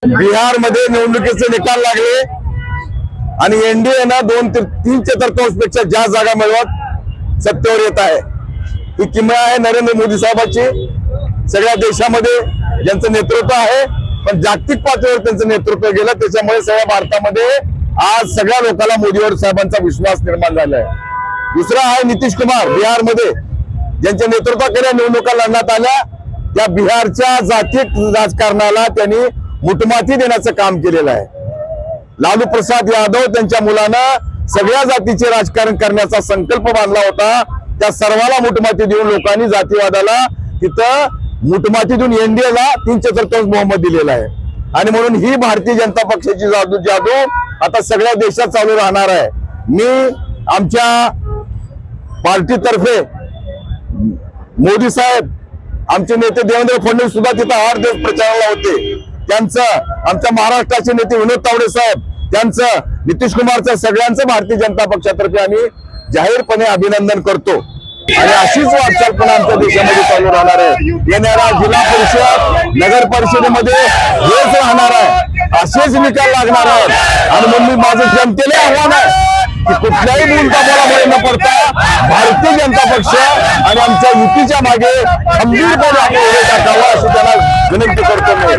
बिहार मध्ये निवडणुकीचे निकाल लागले आणि एनडीए ना 2-3 चतुर्थांशपेक्षा जास्त जागा मिळवत सत्तेवर येत आहे। ही किमया आहे नरेंद्र मोदी साहेबांची। सगळ्या देशामध्ये ज्यांचं नेतृत्व आहे, पण जागतिक पातळीवर त्यांचं नेतृत्व गेलं, त्याच्यामुळे सगळ्या भारतामध्ये आज सगळ्या लोकांना मोदीवर साहेबांचा विश्वास निर्माण झाला आहे। दुसरा आहे नितीश कुमार। बिहार मध्ये ज्यांच्या नेतृत्वाखाली निवडणुका लढण्यात आल्या, त्या बिहारच्या जातीय राजकारणाला त्यांनी मुठमाती देण्याचं काम केलेलं आहे। लालू प्रसाद यादव त्यांच्या मुलानं सगळ्या जातीचे राजकारण करण्याचा संकल्प बांधला होता। त्या सर्वाला मुठमाती देऊन लोकांनी जातीवादाला तिथं मुठमाती देऊन एनडीएला 3/4 बहुमत दिलेलं आहे। आणि म्हणून ही भारतीय जनता पक्षाची जादू आता सगळ्या देशात चालू राहणार आहे। मी आमच्या पार्टीतर्फे मोदी साहेब, आमचे नेते देवेंद्र फडणवीस सुद्धा तिथं 8 दिवस प्रचाराला होते। त्यांचं, आमच्या महाराष्ट्राचे नेते विनोद तावडे साहेब, त्यांचं, नितीश कुमारचं, सगळ्यांचं भारतीय जनता पक्षातर्फे आम्ही जाहीरपणे अभिनंदन करतो। आणि अशीच वाटचाल पण आमच्या देशामध्ये चालू राहणार आहे। येणाऱ्या जिल्हा परिषद, नगर परिषदेमध्ये हेच राहणार आहे, असेच निकाल लागणार आहेत। आणि म्हणून मी माझं जनतेला आव्हान आहे की कुठल्याही मूलताबामुळे न पडता भारतीय जनता पक्ष आणि आमच्या युतीच्या मागे खंबीरपणे आपण उभे टाकावं, अशी त्यांना विनंती करतो मी।